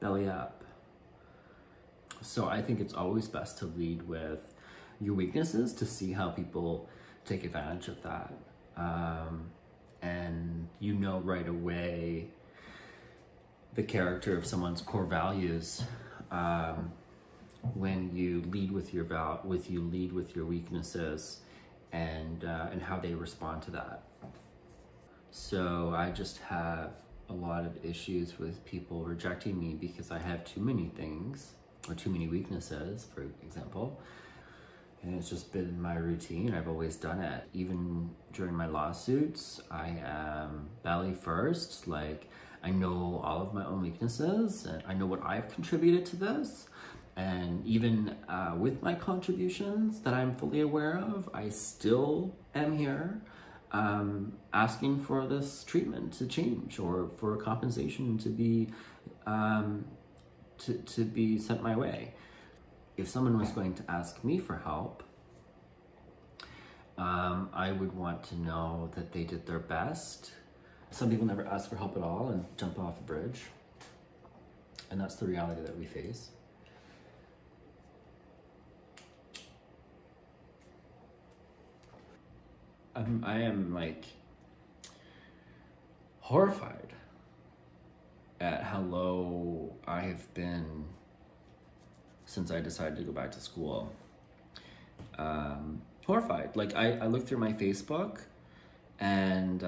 belly up. So I think it's always best to lead with your weaknesses to see how people take advantage of that. And you know right away the character of someone's core values when you lead with your weaknesses and how they respond to that. So I just have a lot of issues with people rejecting me because I have too many things or too many weaknesses, for example. And it's just been my routine. I've always done it. Even during my lawsuits, I am belly first. Like, I know all of my own weaknesses and I know what I've contributed to this. And even with my contributions that I'm fully aware of, I still am here asking for this treatment to change or for compensation to be sent my way. If someone was going to ask me for help, I would want to know that they did their best. Some people never ask for help at all and jump off a bridge. And that's the reality that we face. I am like horrified at how low I have been since I decided to go back to school. Horrified. Like I look through my Facebook and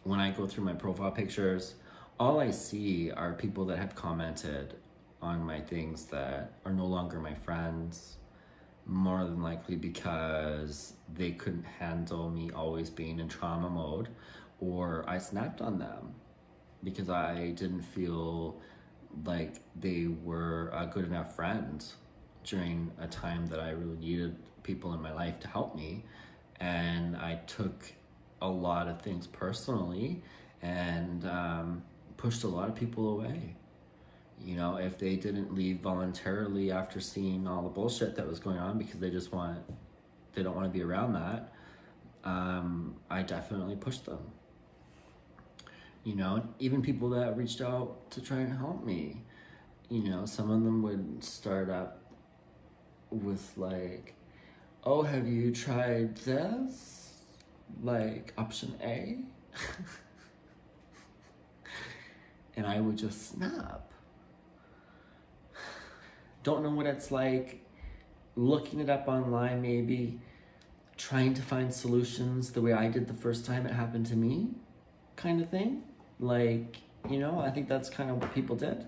when I go through my profile pictures, all I see are people that have commented on my things that are no longer my friends, more than likely because they couldn't handle me always being in trauma mode, or I snapped on them because I didn't feel like they were a good enough friend during a time that I really needed people in my life to help me. And I took a lot of things personally and pushed a lot of people away. You know, if they didn't leave voluntarily after seeing all the bullshit that was going on because they don't want to be around that, I definitely pushed them. You know, even people that reached out to try and help me, you know, some of them would start up with like, oh, have you tried this? Like option A? And I would just snap. Don't know what it's like, looking it up online maybe, trying to find solutions the way I did the first time it happened to me, kind of thing. Like, you know, I think that's kind of what people did.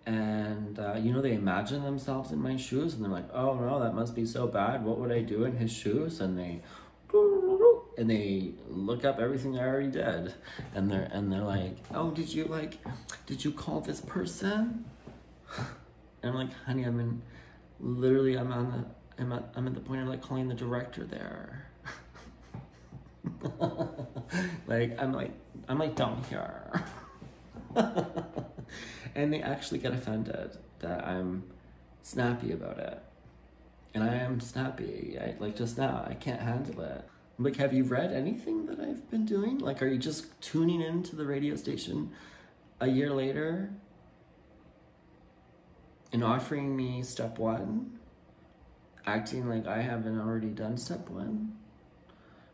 And, you know, they imagine themselves in my shoes and they're like, oh no, that must be so bad. What would I do in his shoes? And they look up everything I already did. And they're like, oh, did you call this person? And I'm like, honey, I'm at the point of like calling the director there. Like, I'm like down here. And they actually get offended that I'm snappy about it. And I am snappy. Like just now, I can't handle it. I'm like, have you read anything that I've been doing? Like, are you just tuning into the radio station a year later and offering me step one, acting like I haven't already done step one?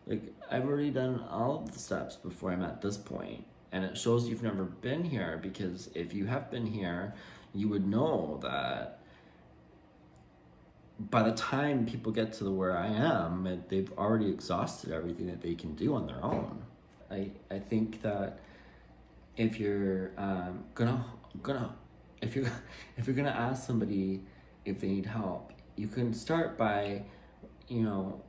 Like, I've already done all of the steps before I'm at this point. And it shows you've never been here, because if you have been here, you would know that by the time people get to where I am, they've already exhausted everything that they can do on their own. I think that if you're if you're gonna ask somebody if they need help, you can start by, you know,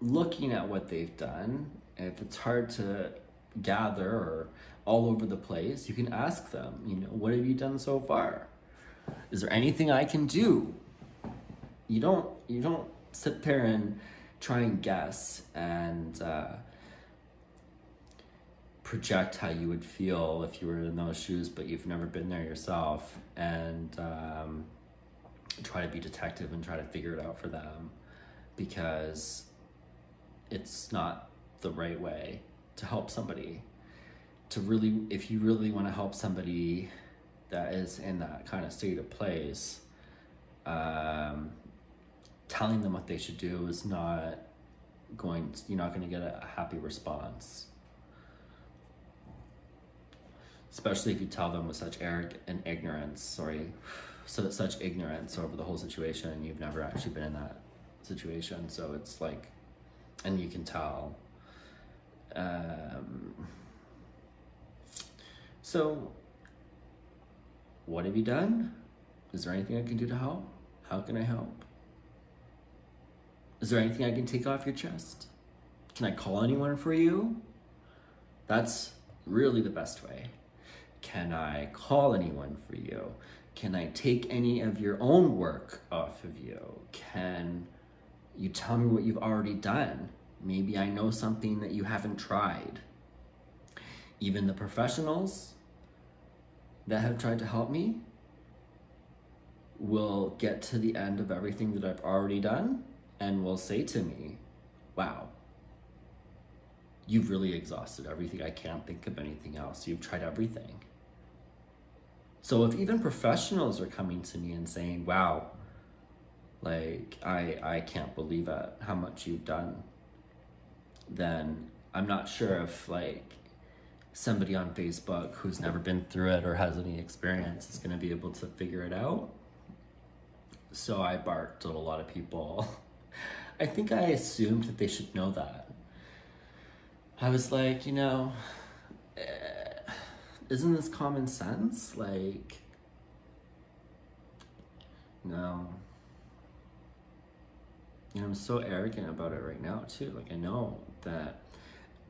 looking at what they've done. And if it's hard to gather or all over the place, you can ask them, you know, what have you done so far? Is there anything I can do? You don't sit there and try and guess and project how you would feel if you were in those shoes, but you've never been there yourself, and try to be detective and try to figure it out for them, because it's not the right way to help somebody. If you really want to help somebody, that is in that kind of state of place, telling them what they should do is not going to, you're not going to get a happy response. Especially if you tell them with such such ignorance over the whole situation, and you've never actually been in that situation. So it's like, and you can tell. So what have you done? Is there anything I can do to help? How can I help? Is there anything I can take off your chest? Can I call anyone for you? That's really the best way. Can I call anyone for you? Can I take any of your own work off of you? Can you tell me what you've already done? Maybe I know something that you haven't tried. Even the professionals that have tried to help me will get to the end of everything that I've already done and will say to me, wow, you've really exhausted everything. I can't think of anything else. You've tried everything. So if even professionals are coming to me and saying, wow, like, I can't believe it, how much you've done, then I'm not sure if like somebody on Facebook who's never been through it or has any experience is gonna be able to figure it out. So I barked at a lot of people. I think I assumed that they should know that. I was like, you know, isn't this common sense? Like, no. You know, I'm so arrogant about it right now too. Like, I know that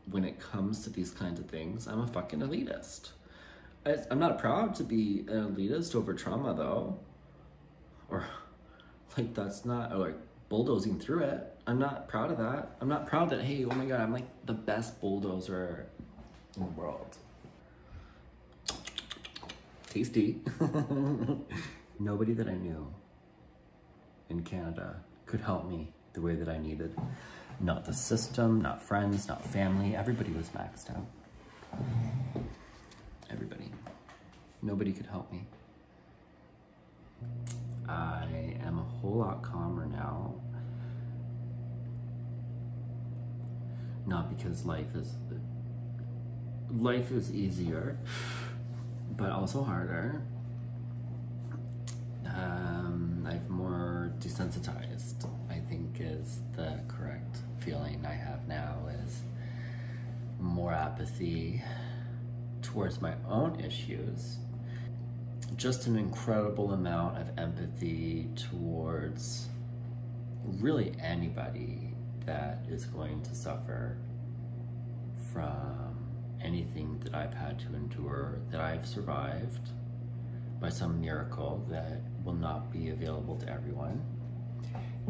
when it comes to these kinds of things, I'm a fucking elitist. I'm not proud to be an elitist over trauma though. Or like, that's not, or like bulldozing through it. I'm not proud of that. I'm not proud that, hey, oh my God, I'm like the best bulldozer in the world. Tasty. Nobody that I knew in Canada could help me the way that I needed. Not the system, not friends, not family. Everybody was maxed out. Everybody. Nobody could help me. I am a whole lot calmer now. Not because life is easier, but also harder. I've more desensitized, I think is the correct feeling I have now, is more apathy towards my own issues. Just an incredible amount of empathy towards really anybody that is going to suffer from anything that I've had to endure, that I've survived by some miracle that will not be available to everyone.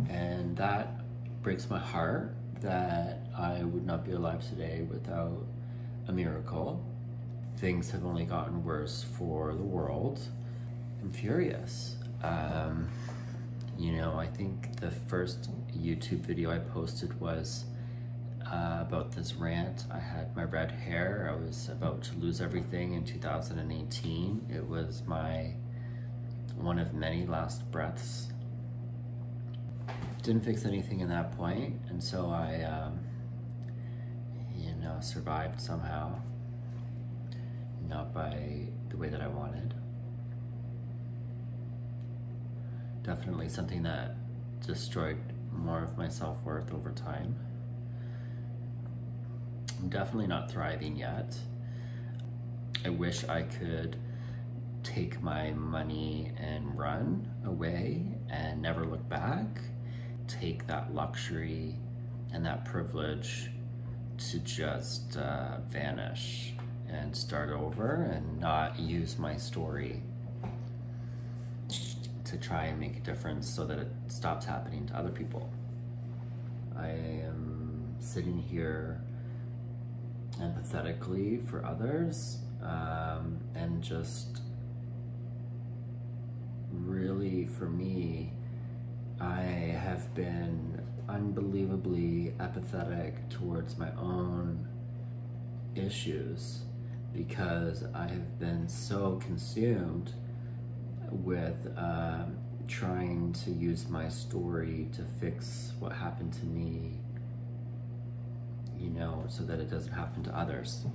And that breaks my heart that I would not be alive today without a miracle. Things have only gotten worse for the world. I'm furious. You know, I think the first YouTube video I posted was about this rant. I had my red hair. I was about to lose everything in 2018. It was my one of many last breaths. Didn't fix anything in that point, and so I, you know, survived somehow. Not by the way that I wanted. Definitely something that destroyed more of my self-worth over time. I'm definitely not thriving yet. I wish I could take my money and run away and never look back. Take that luxury and that privilege to just vanish and start over and not use my story to try and make a difference so that it stops happening to other people. I am sitting here empathetically for others, and just really for me, I have been unbelievably apathetic towards my own issues because I have been so consumed with trying to use my story to fix what happened to me, you know, so that it doesn't happen to others.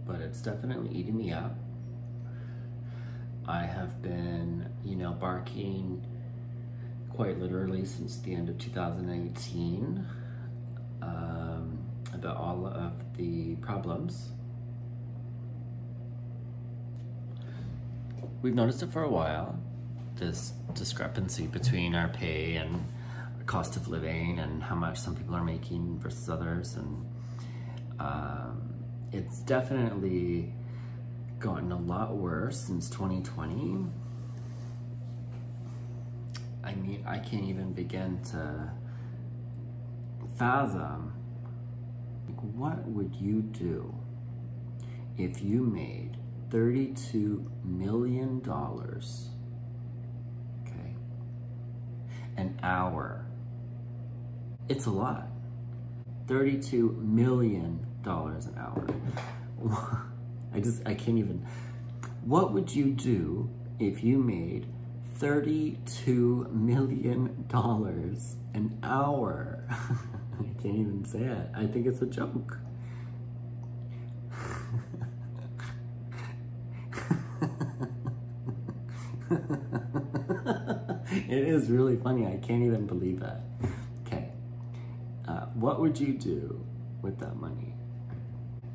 But it's definitely eating me up. I have been, you know, barking quite literally since the end of 2018 about all of the problems. We've noticed it for a while, this discrepancy between our pay and our cost of living and how much some people are making versus others, and it's definitely gotten a lot worse since 2020. I mean, I can't even begin to fathom, like, what would you do if you made $32 million, okay, an hour? It's a lot. $32 million an hour. I can't even. What would you do if you made $32 million an hour? I can't even say it. I think it's a joke. It is really funny. I can't even believe it. Okay. What would you do with that money?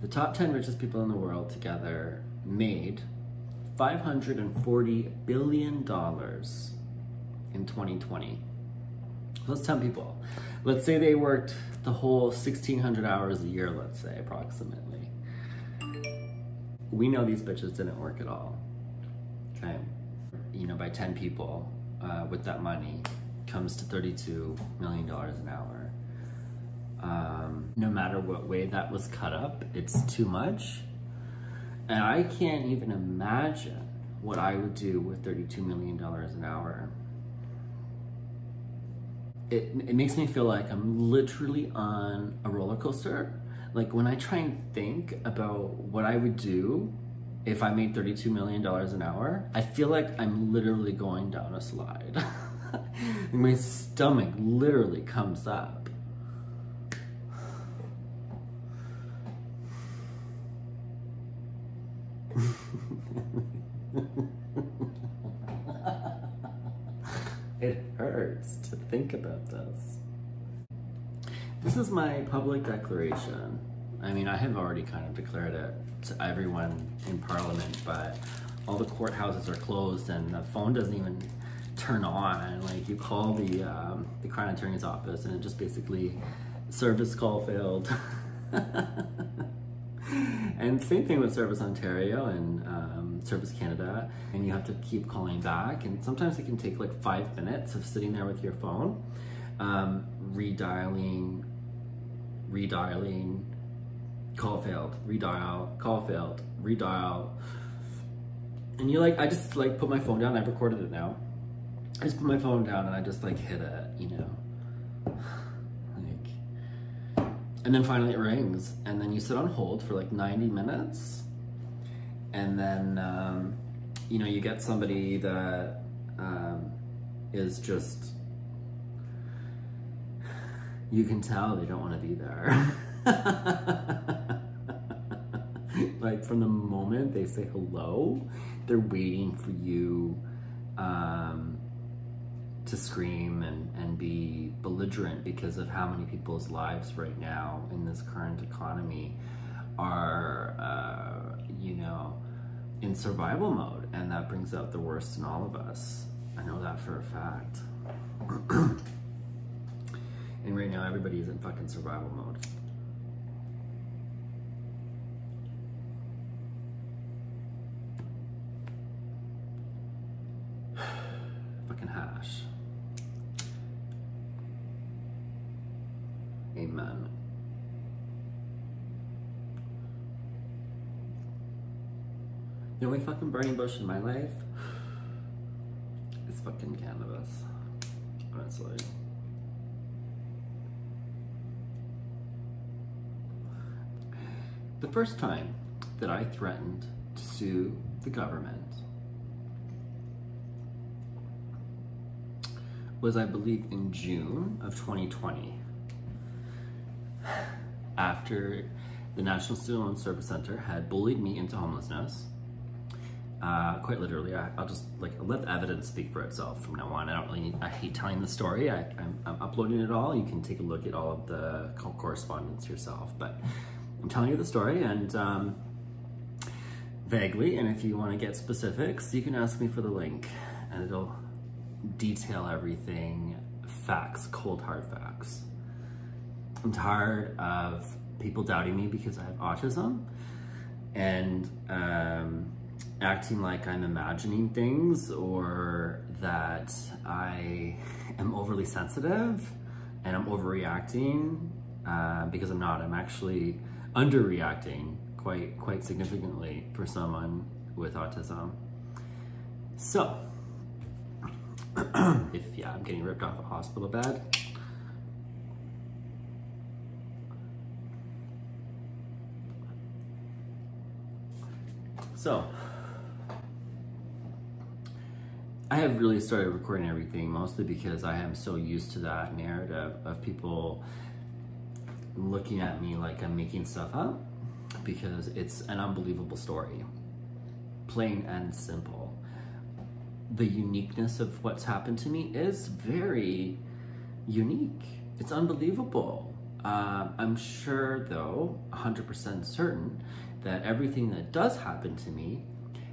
The top 10 richest people in the world together made $540 billion in 2020. Those 10 people. Let's say they worked the whole 1,600 hours a year, let's say, approximately. We know these bitches didn't work at all, okay? You know, by 10 people with that money comes to $32 million an hour. No matter what way that was cut up, it's too much. And I can't even imagine what I would do with $32 million an hour. It makes me feel like I'm literally on a roller coaster. Like, when I try and think about what I would do if I made $32 million an hour, I feel like I'm literally going down a slide. My stomach literally comes up. It hurts to think about this. This is my public declaration. I mean, I have already kind of declared it to everyone in Parliament, but all the courthouses are closed and the phone doesn't even turn on. And like, you call the Crown Attorney's office and it just basically, service call failed. And same thing with Service Ontario and Service Canada, and you have to keep calling back, and sometimes it can take like 5 minutes of sitting there with your phone, redialing, call failed, redial, call failed, redial. And you like, I just like put my phone down. I've recorded it now. I just put my phone down and I just like hit it, you know. And then finally it rings, and then you sit on hold for like 90 minutes, and then you know, you get somebody that is just, you can tell they don't want to be there. Like, from the moment they say hello, they're waiting for you to scream and be belligerent because of how many people's lives right now in this current economy are, you know, in survival mode, and that brings out the worst in all of us. I know that for a fact. And right now everybody is in fucking survival mode. Fucking hash. Amen. The only fucking burning bush in my life is fucking cannabis, honestly. The first time that I threatened to sue the government was, I believe, in June of 2020, after the National Student Loan Service Center had bullied me into homelessness. Quite literally. I'll just let the evidence speak for itself from now on. I hate telling the story. I'm uploading it all. You can take a look at all of the correspondence yourself, but I'm telling you the story, and vaguely, and if you want to get specifics, you can ask me for the link, and it'll detail everything, facts, cold hard facts. I'm tired of people doubting me because I have autism, and acting like I'm imagining things, or that I am overly sensitive and I'm overreacting, because I'm not. I'm actually underreacting quite significantly for someone with autism. So, if I'm getting ripped off a hospital bed, so I have really started recording everything, mostly because I am so used to that narrative of people looking at me like I'm making stuff up, because it's an unbelievable story, plain and simple. The uniqueness of what's happened to me is very unique. It's unbelievable. I'm sure, though, 100% certain, that everything that does happen to me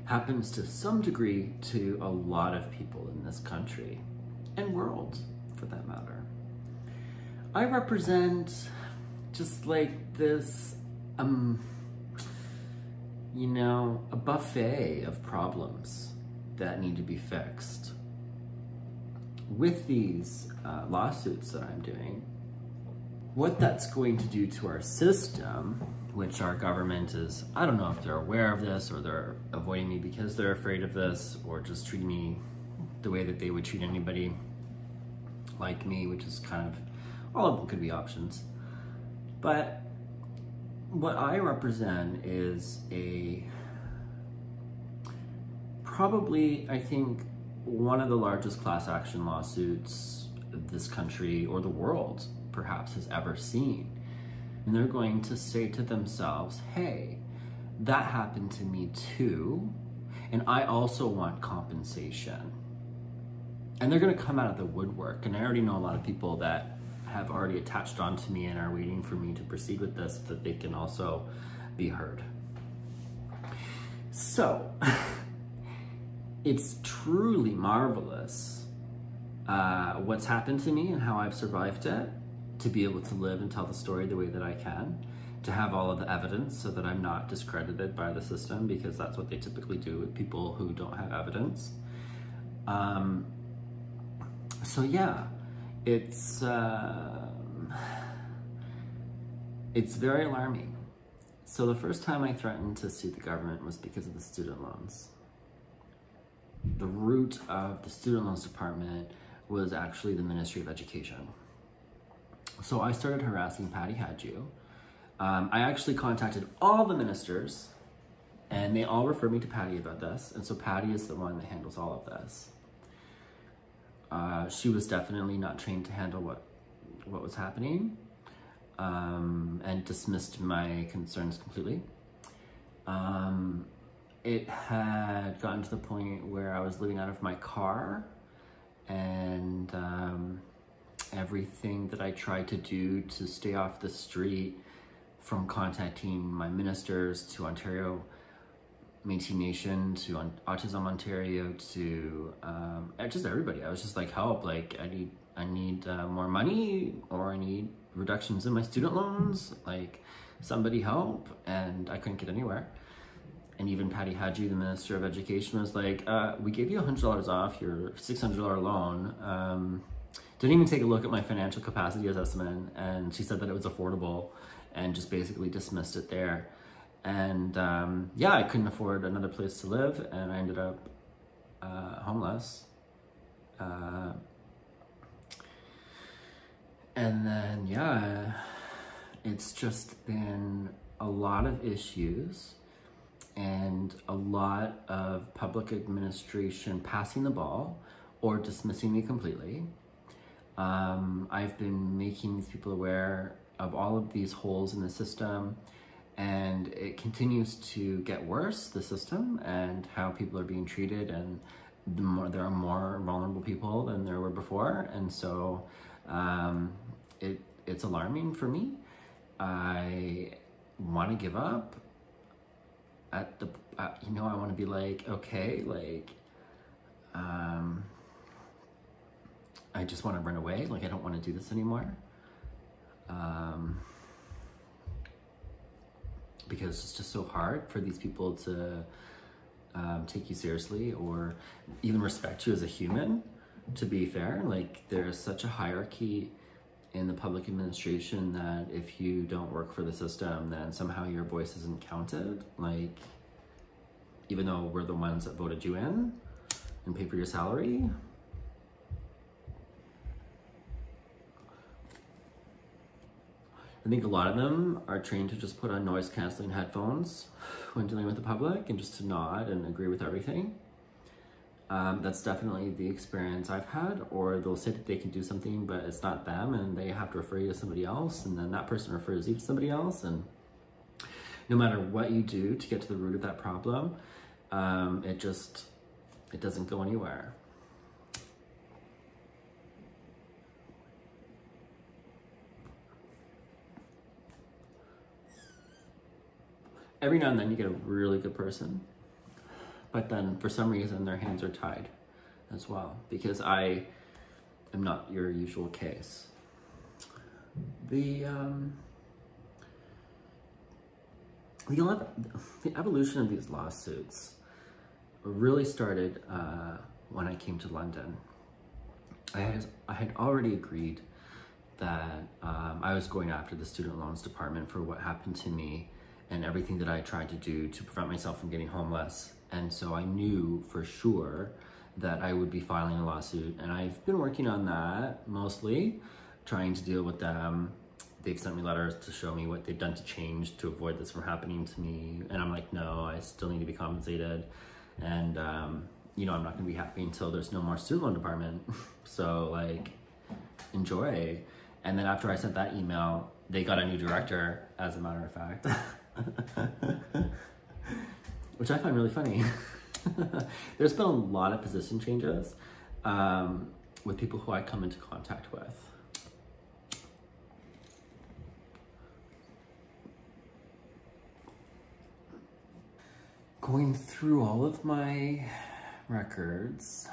happens to some degree to a lot of people in this country and world, for that matter. I represent just like this, you know, a buffet of problems that need to be fixed. With these lawsuits that I'm doing, what that's going to do to our system, which our government is, I don't know if they're aware of this, or they're avoiding me because they're afraid of this, or just treating me the way that they would treat anybody like me, which is kind of, all of them could be options. But what I represent is probably, I think, one of the largest class action lawsuits this country, or the world perhaps, has ever seen. And they're going to say to themselves, hey, that happened to me too, and I also want compensation. And they're gonna come out of the woodwork, and I already know a lot of people that have already attached onto me and are waiting for me to proceed with this, that they can also be heard. So, it's truly marvelous what's happened to me and how I've survived it, to be able to live and tell the story the way that I can, to have all of the evidence so that I'm not discredited by the system, because that's what they typically do with people who don't have evidence. So yeah, it's very alarming. So the first time I threatened to sue the government was because of the student loans. The root of the student loans department was actually the Ministry of Education. So I started harassing Hadju. I actually contacted all the ministers, and they all referred me to Patty about this. And so Patty is the one that handles all of this. She was definitely not trained to handle what was happening, and dismissed my concerns completely. It had gotten to the point where I was living out of my car, and everything that I tried to do to stay off the street, from contacting my ministers to Ontario Métis Nation to Autism Ontario to just everybody. I was just like, help, like I need more money, or I need reductions in my student loans, like somebody help. And I couldn't get anywhere. And even Patty Hadju, the Minister of Education, was like, we gave you $100 off your $600 loan. Didn't even take a look at my financial capacity assessment, and she said that it was affordable, and just basically dismissed it there. And yeah, I couldn't afford another place to live, and I ended up homeless. And then, yeah, it's just been a lot of issues and a lot of public administration passing the ball or dismissing me completely. I've been making these people aware of all of these holes in the system, and it continues to get worse, the system, and how people are being treated, and there are more vulnerable people than there were before, and so it's alarming for me. I want to give up at the, I want to be like, okay, like, I just want to run away. Like, I don't want to do this anymore. Because it's just so hard for these people to take you seriously or even respect you as a human, to be fair. Like, there's such a hierarchy in the public administration that if you don't work for the system, then somehow your voice isn't counted. Like, even though we're the ones that voted you in and pay for your salary. I think a lot of them are trained to just put on noise canceling headphones when dealing with the public and just to nod and agree with everything. That's definitely the experience I've had. Or they'll say that they can do something, but it's not them, and they have to refer you to somebody else, and then that person refers you to somebody else. And no matter what you do to get to the root of that problem, it doesn't go anywhere. Every now and then you get a really good person, but then for some reason their hands are tied as well, because I am not your usual case. The evolution of these lawsuits really started when I came to London. I had already agreed that I was going after the student loans department for what happened to me and everything that I tried to do to prevent myself from getting homeless. And so I knew for sure that I would be filing a lawsuit, and I've been working on that mostly, trying to deal with them. They've sent me letters to show me what they've done to change to avoid this from happening to me. And I'm like, no, I still need to be compensated. And, I'm not gonna be happy until there's no more student loan department. So like, enjoy. And then after I sent that email, they got a new director, as a matter of fact. Which I find really funny. There's been a lot of position changes with people who I come into contact with. Going through all of my records,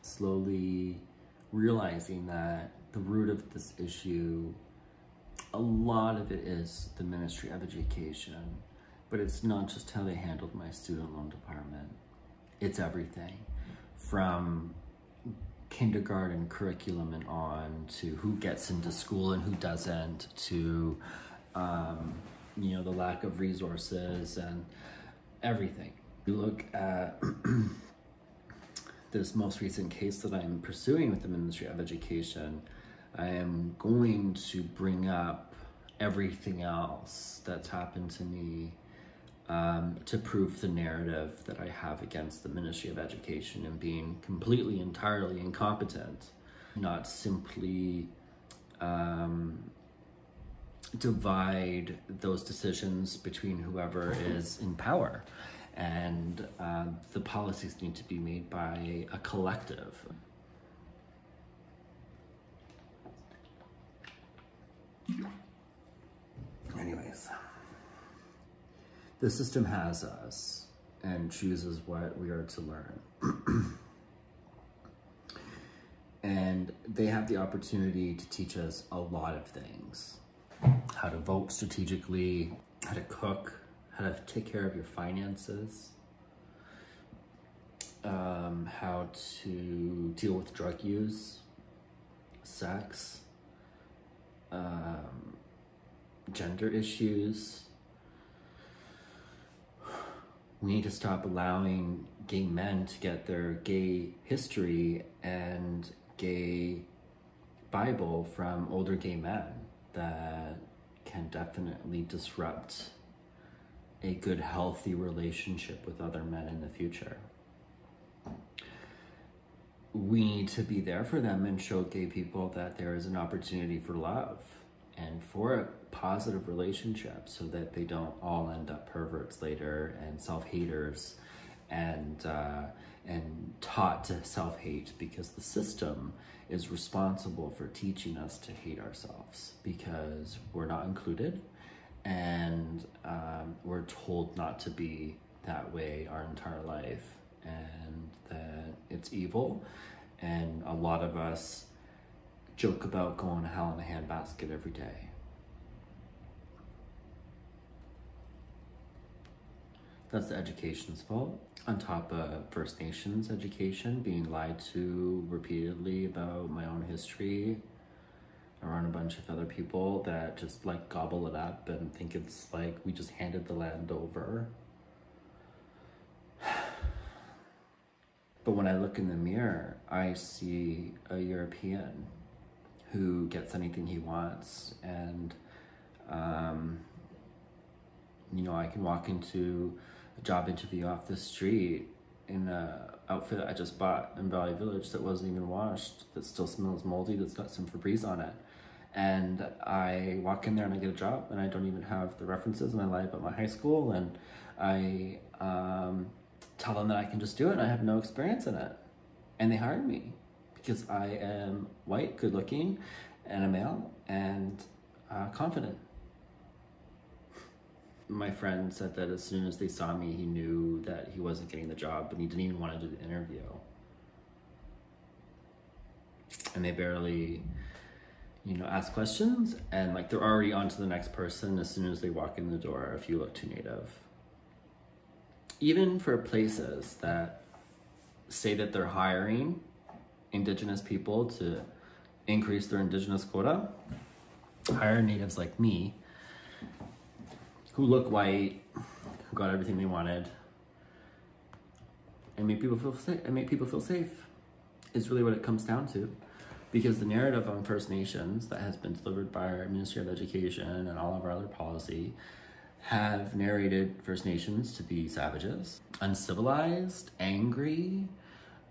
slowly realizing that the root of this issue, a lot of it is the Ministry of Education, but it's not just how they handled my student loan department. It's everything from kindergarten curriculum and on to who gets into school and who doesn't, to the lack of resources and everything. You look at this most recent case that I'm pursuing with the Ministry of Education, I am going to bring up everything else that's happened to me to prove the narrative that I have against the Ministry of Education and being completely, entirely incompetent, not simply divide those decisions between whoever is in power. And the policies need to be made by a collective. Anyways, the system has us and chooses what we are to learn. And they have the opportunity to teach us a lot of things. How to vote strategically, how to cook, how to take care of your finances, how to deal with drug use, sex, gender issues. We need to stop allowing gay men to get their gay history and gay Bible from older gay men that can definitely disrupt a good, healthy relationship with other men in the future. We need to be there for them and show gay people that there is an opportunity for love and for a positive relationship, so that they don't all end up perverts later and self-haters and taught to self-hate, because the system is responsible for teaching us to hate ourselves because we're not included, and we're told not to be that way our entire life, and that it's evil. And a lot of us joke about going to hell in a handbasket every day. That's the education's fault, on top of First Nations education, being lied to repeatedly about my own history around a bunch of other people that just like gobble it up and think it's like we just handed the land over. But when I look in the mirror, I see a European who gets anything he wants, and you know, I can walk into a job interview off the street in a outfit I just bought in Valley Village that wasn't even washed, that still smells moldy, that's got some Febreze on it. And I walk in there and I get a job, and I don't even have the references, and I lie about my high school, and I tell them that I can just do it and I have no experience in it. And they hired me because I am white, good looking, and a male, and confident. My friend said that as soon as they saw me, he knew that he wasn't getting the job, and he didn't even want to do the interview. And they barely, you know, ask questions, and like they're already on to the next person as soon as they walk in the door if you look too native. Even for places that say that they're hiring Indigenous people to increase their Indigenous quota, hire natives like me, who look white, who got everything they wanted, and make people feel safe, is really what it comes down to. Because the narrative on First Nations that has been delivered by our Ministry of Education and all of our other policy have narrated First Nations to be savages, uncivilized, angry,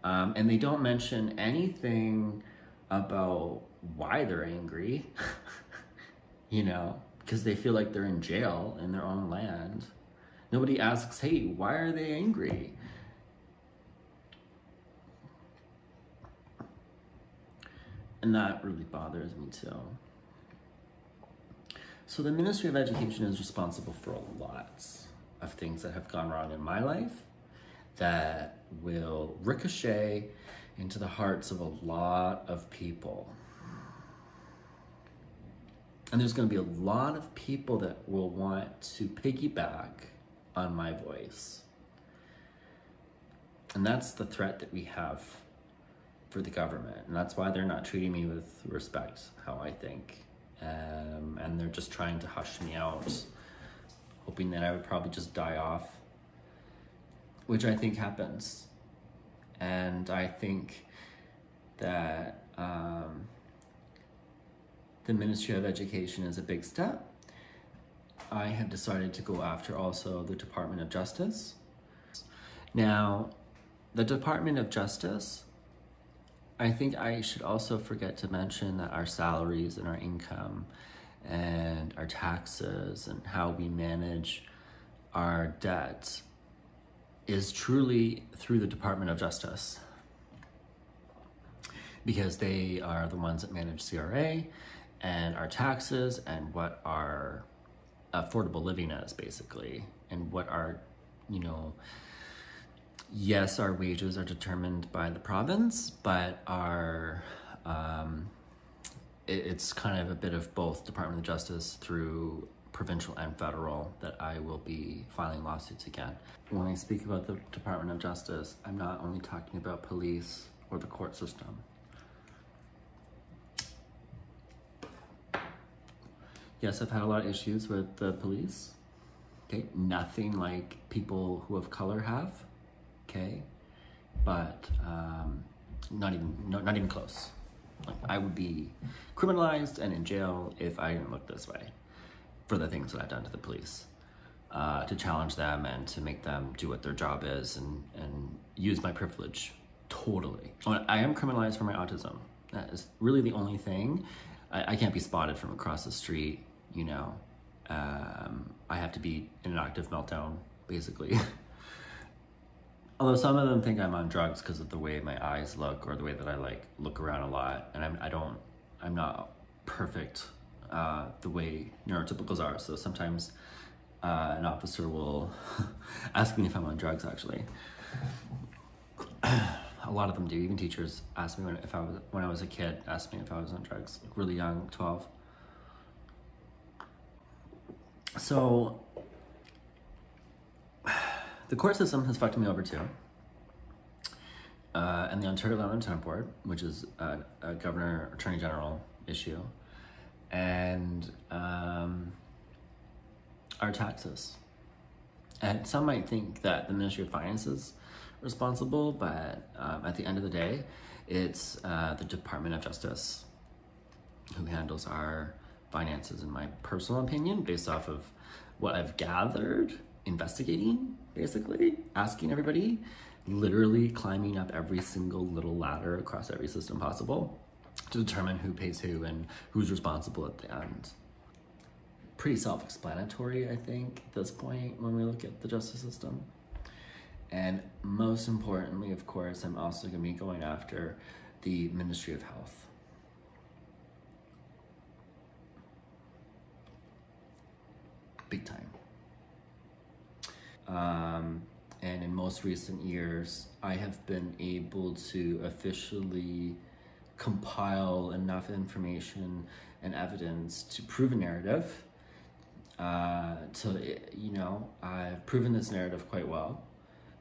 and they don't mention anything about why they're angry, you know, because they feel like they're in jail in their own land. Nobody asks, hey, why are they angry? And that really bothers me too. So the Ministry of Education is responsible for a lot of things that have gone wrong in my life that will ricochet into the hearts of a lot of people. And there's going to be a lot of people that will want to piggyback on my voice. And that's the threat that we have for the government. And that's why they're not treating me with respect, how I think. And they're just trying to hush me out, hoping that I would probably just die off, which I think happens. And I think that the Ministry of Education is a big step. I have decided to go after also the Department of Justice. Now, the Department of Justice, I think I should also forget to mention that our salaries and our income and our taxes and how we manage our debt is truly through the Department of Justice, because they are the ones that manage CRA and our taxes and what our affordable living is, basically, and what our, you know, yes, our wages are determined by the province, but our it's kind of a bit of both Department of Justice through provincial and federal that I will be filing lawsuits again. When I speak about the Department of Justice, I'm not only talking about police or the court system. Yes, I've had a lot of issues with the police. Okay, nothing like people who have color have. Okay, but not even close. Like, I would be criminalized and in jail if I didn't look this way. for the things that I've done to the police, to challenge them and to make them do what their job is and use my privilege totally. I am criminalized for my autism. That is really the only thing. I can't be spotted from across the street, you know. I have to be in an active meltdown, basically. Although some of them think I'm on drugs because of the way my eyes look or the way that I like look around a lot, and I'm not perfect the way neurotypicals are. So sometimes an officer will ask me if I'm on drugs. Actually, a lot of them do. Even teachers ask me when I was a kid, asked me if I was on drugs, like really young, 12. So the court system has fucked me over too. And the Ontario Land Lieutenant Board, which is a Governor Attorney General issue, and our taxes. And some might think that the Ministry of Finance is responsible, but at the end of the day, it's the Department of Justice who handles our finances, in my personal opinion, based off of what I've gathered, investigating, basically, asking everybody, literally climbing up every single little ladder across every system possible to determine who pays who and who's responsible at the end. Pretty self-explanatory, I think, at this point when we look at the justice system. And most importantly, of course, I'm also going to be going after the Ministry of Health. Big time. And in most recent years, I have been able to officially compile enough information and evidence to prove a narrative. You know, I've proven this narrative quite well.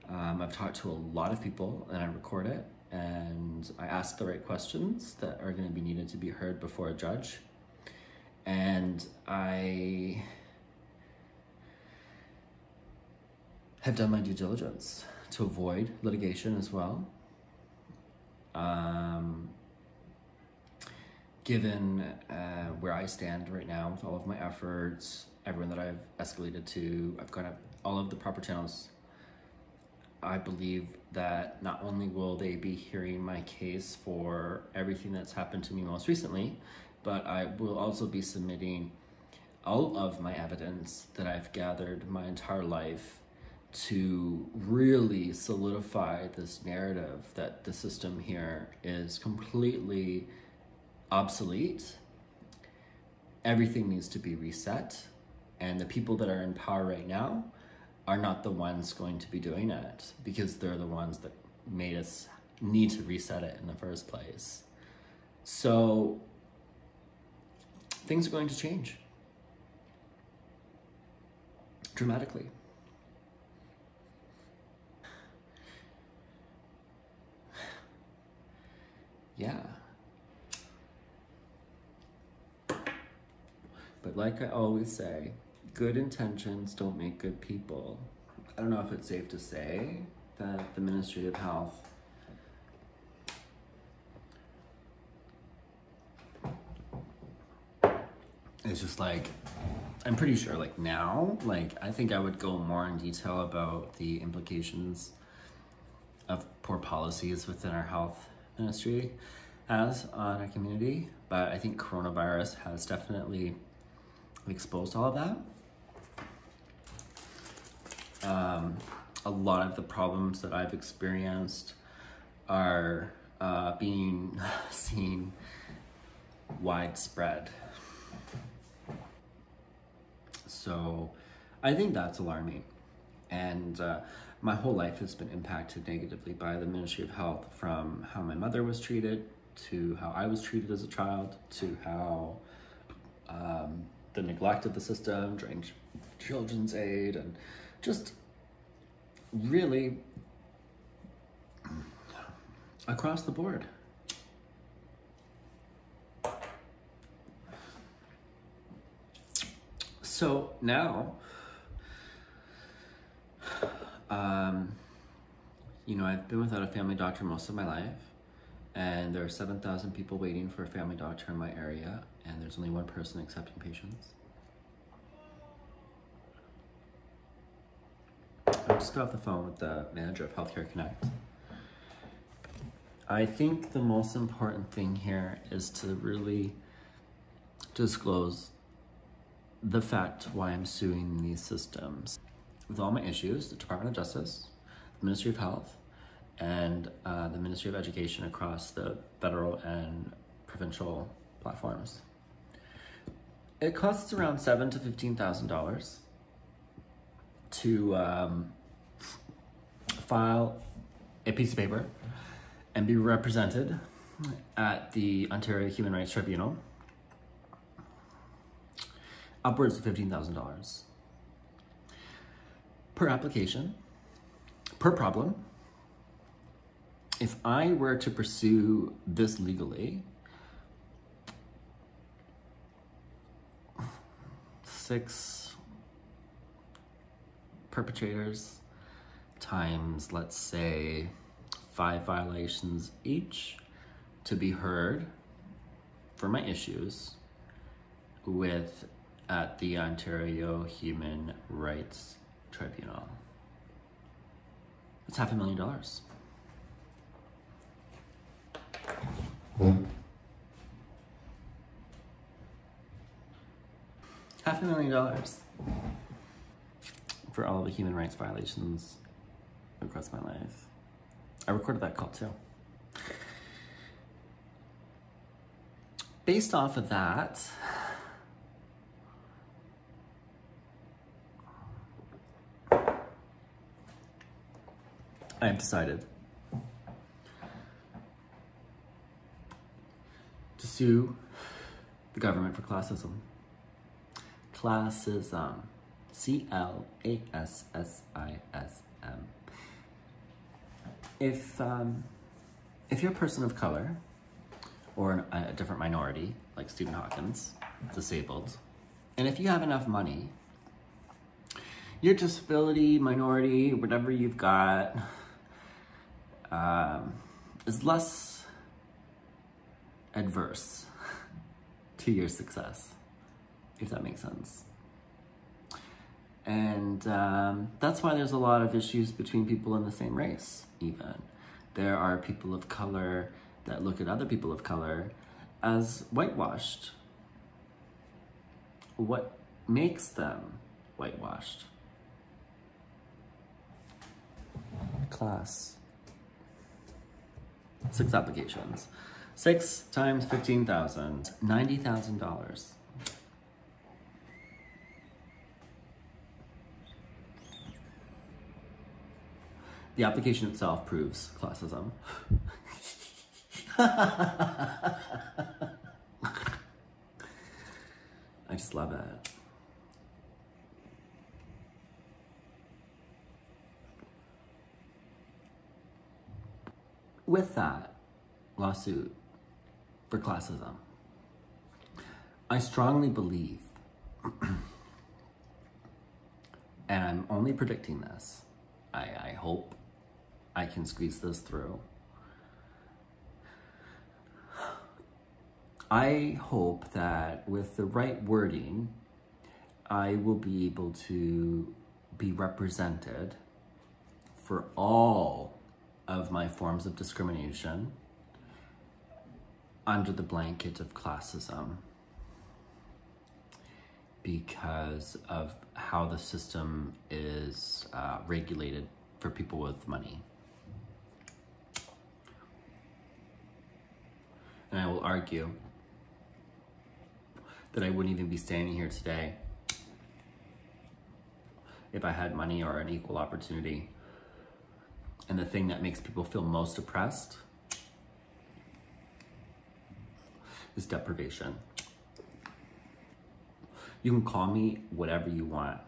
I've talked to a lot of people and I record it, and I ask the right questions that are going to be needed to be heard before a judge. And I have done my due diligence to avoid litigation as well. Given where I stand right now with all of my efforts, everyone that I've escalated to, I've got all of the proper channels. I believe that not only will they be hearing my case for everything that's happened to me most recently, but I will also be submitting all of my evidence that I've gathered my entire life to really solidify this narrative that the system here is completely obsolete. Everything needs to be reset, and the people that are in power right now are not the ones going to be doing it, because they're the ones that made us need to reset it in the first place. So things are going to change dramatically. Yeah. But like I always say, good intentions don't make good people. I don't know if it's safe to say that the Ministry of Health is just like, I'm pretty sure like now, like I think I would go more in detail about the implications of poor policies within our health ministry has on our community, but I think coronavirus has definitely exposed all of that. A lot of the problems that I've experienced are being seen widespread. So I think that's alarming. And my whole life has been impacted negatively by the Ministry of Health, from how my mother was treated, to how I was treated as a child, to how the neglect of the system during children's aid, and just really across the board. So now, you know, I've been without a family doctor most of my life, and there are 7,000 people waiting for a family doctor in my area, and there's only one person accepting patients. just got off the phone with the manager of Healthcare Connect. I think the most important thing here is to really disclose the fact why I'm suing these systems. With all my issues, the Department of Justice, the Ministry of Health, and the Ministry of Education across the federal and provincial platforms. It costs around $7,000 to $15,000 to file a piece of paper and be represented at the Ontario Human Rights Tribunal. Upwards of $15,000 per application, per problem. If I were to pursue this legally, 6 perpetrators times, let's say, 5 violations each to be heard for my issues at the Ontario Human Rights Tribunal. It's $500,000. $500,000 for all the human rights violations across my life. I recorded that call too. Based off of that, I have decided to sue the government for classism. Classism. C-L-A-S-S-I-S-M. If you're a person of color or a different minority, like Stephen Hawkins, disabled, and if you have enough money, your disability, minority, whatever you've got, is less adverse to your success, if that makes sense. And that's why there's a lot of issues between people in the same race, even. There are people of color that look at other people of color as whitewashed. What makes them whitewashed? Class. 6 applications. 6 times 15,000, $90,000. The application itself proves classism. I just love it. With that lawsuit for classism, I strongly believe, and I'm only predicting this, I hope I can squeeze this through. I hope that with the right wording, I will be able to be represented for all of my forms of discrimination under the blanket of classism because of how the system is regulated for people with money. And I will argue that I wouldn't even be standing here today if I had money or an equal opportunity. And the thing that makes people feel most oppressed is deprivation. You can call me whatever you want.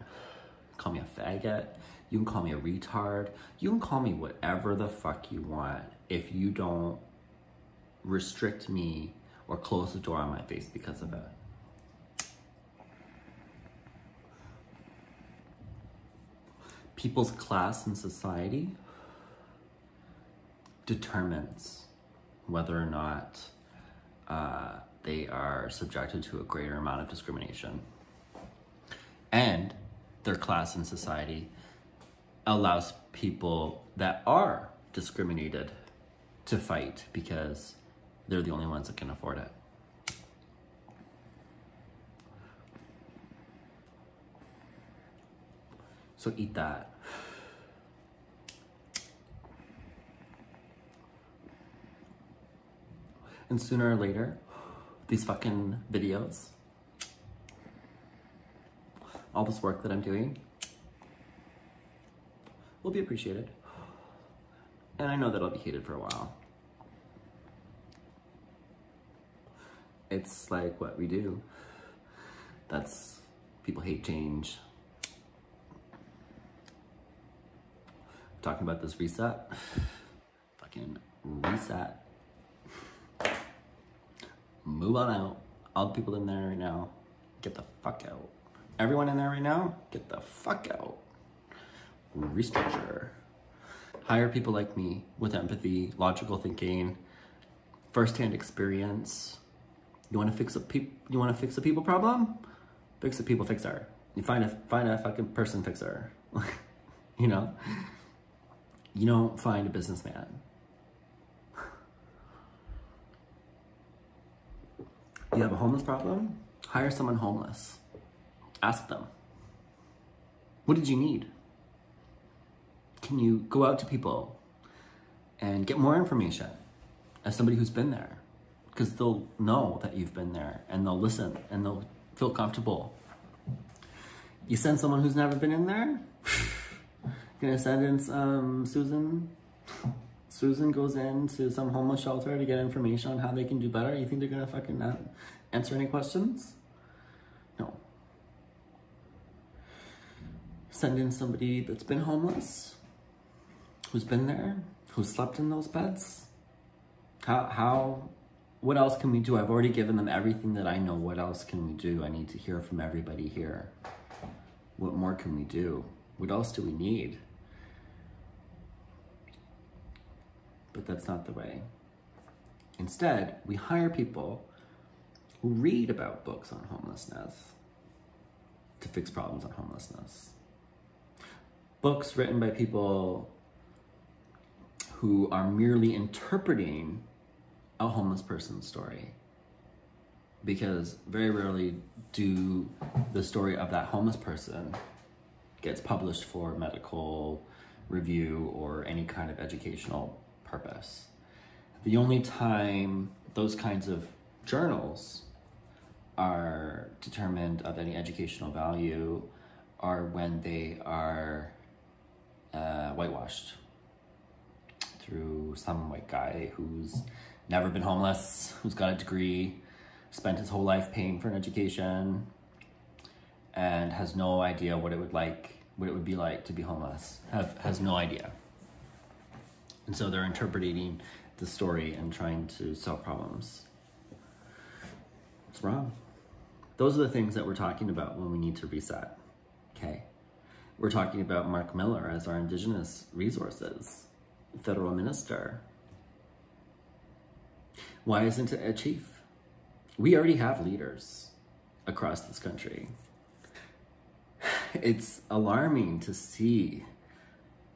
Call me a faggot. You can call me a retard. You can call me whatever the fuck you want if you don't restrict me or close the door on my face because of it. People's class in society determines whether or not they are subjected to a greater amount of discrimination. And their class in society allows people that are discriminated to fight because they're the only ones that can afford it. So eat that. And sooner or later, these fucking videos, all this work that I'm doing, will be appreciated. And I know that I'll be hated for a while. It's like what we do. That's, people hate change. Talking about this reset. Fucking reset. Move on out. All the people in there right now, get the fuck out. Everyone in there right now, get the fuck out. Restructure. Hire people like me with empathy, logical thinking, first-hand experience. You want to fix a people problem? Fix a people fixer. You find a fucking person fixer. You know? You don't find a businessman. You have a homeless problem? Hire someone homeless. Ask them, what did you need? Can you go out to people and get more information as somebody who's been there? Because they'll know that you've been there and they'll listen and they'll feel comfortable. You send someone who's never been in there? Gonna send in Susan? Susan goes into some homeless shelter to get information on how they can do better. You think they're gonna fucking not answer any questions? No. Send in somebody that's been homeless, who's been there, who's slept in those beds. What else can we do? I've already given them everything that I know. What else can we do? I need to hear from everybody here. What more can we do? What else do we need? But that's not the way. Instead, we hire people who read about books on homelessness to fix problems on homelessness. Books written by people who are merely interpreting a homeless person's story. Because very rarely do the story of that homeless person gets published for medical review or any kind of educational purpose. The only time those kinds of journals are determined of any educational value are when they are whitewashed through some white guy who's never been homeless, who's got a degree, spent his whole life paying for an education, and has no idea what it would be like to be homeless. Has no idea. And so they're interpreting the story and trying to solve problems. It's wrong. Those are the things that we're talking about when we need to reset, okay? We're talking about Mark Miller as our Indigenous Resources Federal Minister. Why isn't it a chief? We already have leaders across this country. It's alarming to see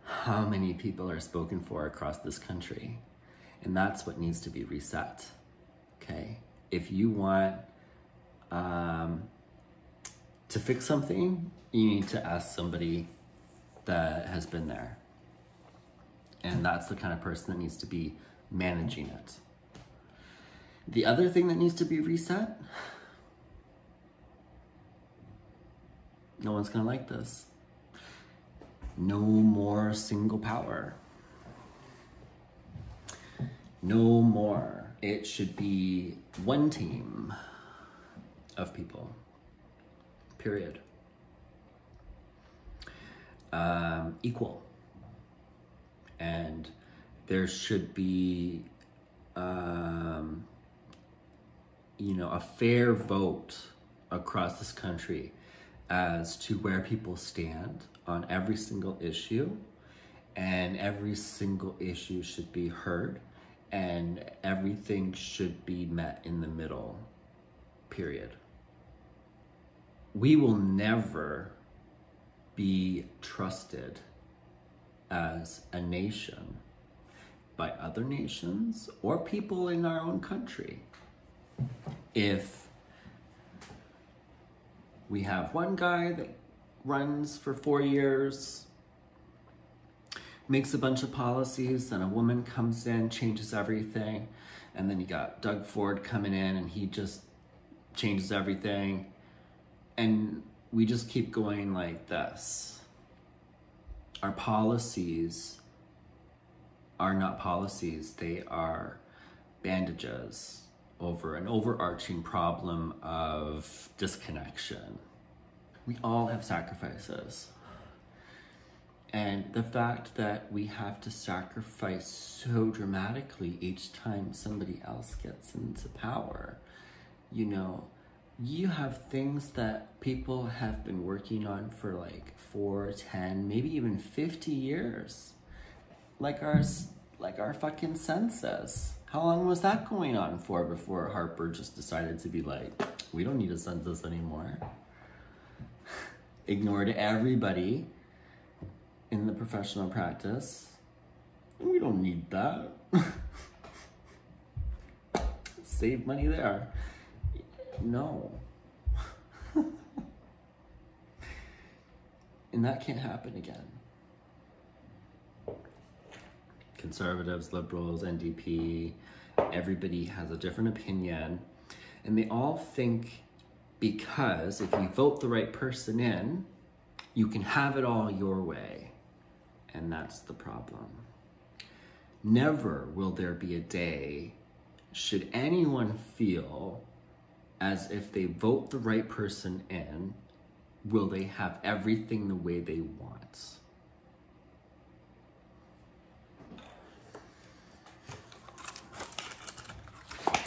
how many people are spoken for across this country. And that's what needs to be reset, okay? If you want to fix something, you need to ask somebody that has been there. And that's the kind of person that needs to be managing it. The other thing that needs to be reset, no one's gonna like this. No more single power. No more. It should be one team of people, period. Equal. And there should be, a fair vote across this country as to where people stand on every single issue, and every single issue should be heard, and everything should be met in the middle, period. We will never be trusted as a nation by other nations or people in our own country. If we have one guy that runs for 4 years, makes a bunch of policies, and a woman comes in, changes everything, and then you got Doug Ford coming in and he just changes everything, and we just keep going like this. Our policies are not policies, they are bandages over an overarching problem of disconnection. We all have sacrifices. And the fact that we have to sacrifice so dramatically each time somebody else gets into power, you know, you have things that people have been working on for like 4, 10, maybe even 50 years. Like our fucking census. How long was that going on for before Harper just decided to be like, we don't need a census anymore? Ignored everybody in the professional practice. We don't need that. Save money there. No. And that can't happen again. Conservatives, liberals, NDP, everybody has a different opinion, and they all think because if you vote the right person in, you can have it all your way. And that's the problem. Never will there be a day, should anyone feel as if they vote the right person in, will they have everything the way they want.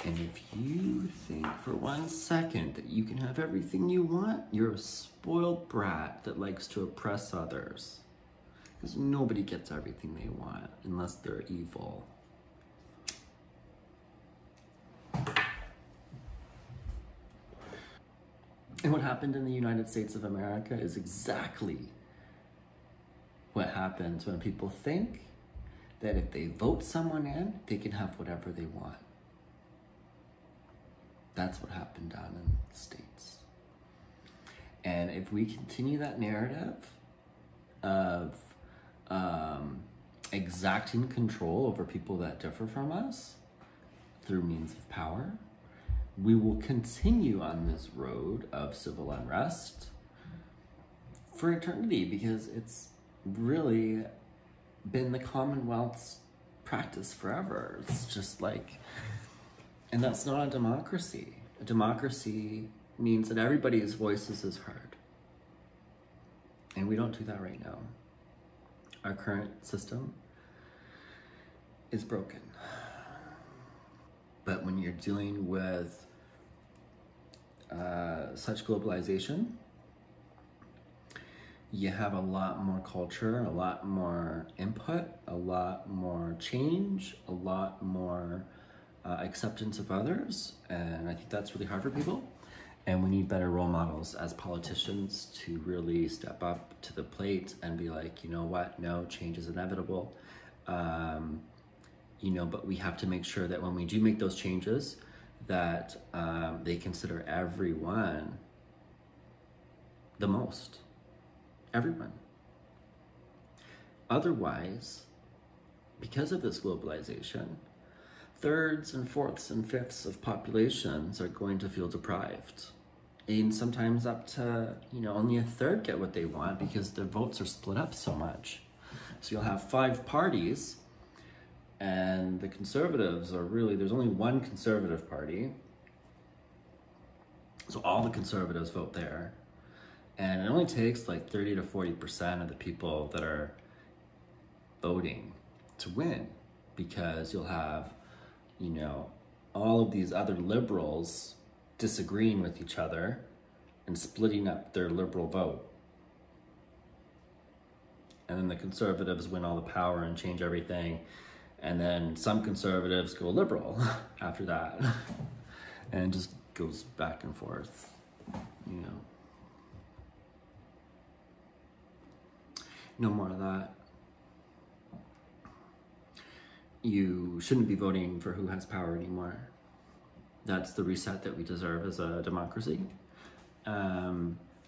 And if you think for 1 second that you can have everything you want, you're a spoiled brat that likes to oppress others. Because nobody gets everything they want unless they're evil. And what happened in the United States of America is exactly what happens when people think that if they vote someone in, they can have whatever they want. That's what happened down in the States. And if we continue that narrative of exacting control over people that differ from us through means of power, we will continue on this road of civil unrest for eternity, because it's really been the Commonwealth's practice forever. It's just like, and that's not a democracy. A democracy means that everybody's voices is heard. And we don't do that right now. Our current system is broken. But when you're dealing with such globalization, you have a lot more culture, a lot more input, a lot more change, a lot more acceptance of others, and I think that's really hard for people. And we need better role models as politicians to really step up to the plate and be like, you know what, no, change is inevitable. You know, but we have to make sure that when we do make those changes, that they consider everyone the most. Everyone. Otherwise, because of this globalization, thirds and fourths and fifths of populations are going to feel deprived. And sometimes up to, you know, only a third get what they want because their votes are split up so much. So you'll have 5 parties, and the conservatives are really, there's only one conservative party. So all the conservatives vote there. And it only takes like 30 to 40% of the people that are voting to win, because you'll have, you know, all of these other liberals disagreeing with each other and splitting up their liberal vote. And then the conservatives win all the power and change everything. And then some conservatives go liberal after that. And it just goes back and forth, you know. No more of that. you shouldn't be voting for who has power anymore. That's the reset that we deserve as a democracy,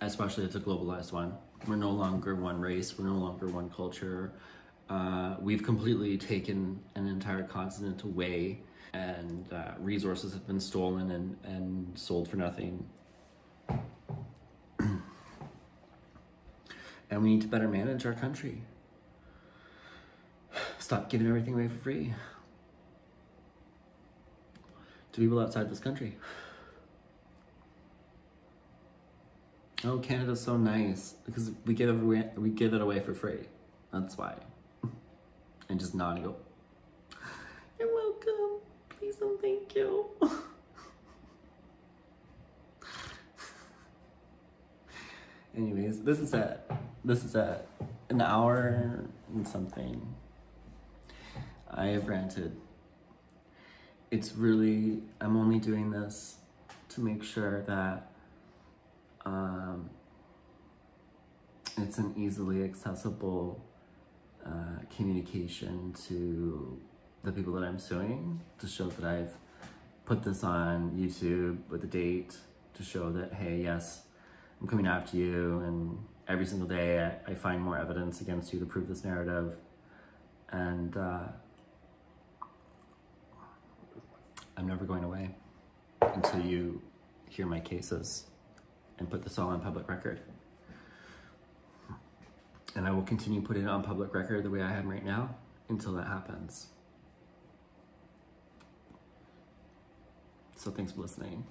especially if it's a globalized one. We're no longer one race, we're no longer one culture. We've completely taken an entire continent away, and resources have been stolen and sold for nothing. And we need to better manage our country. Stop giving everything away for free to people outside this country. Oh, Canada's so nice because we give it away for free. That's why. And just nod and go, "You're welcome. Please and thank you." Anyways, this is at an hour and something. I have ranted. It's really, I'm only doing this to make sure that it's an easily accessible communication to the people that I'm suing, to show that I've put this on YouTube with a date, to show that, hey, yes, I'm coming after you, and every single day I find more evidence against you to prove this narrative. And I'm never going away until you hear my cases and put this all on public record. And I will continue putting it on public record the way I am right now until that happens. So thanks for listening.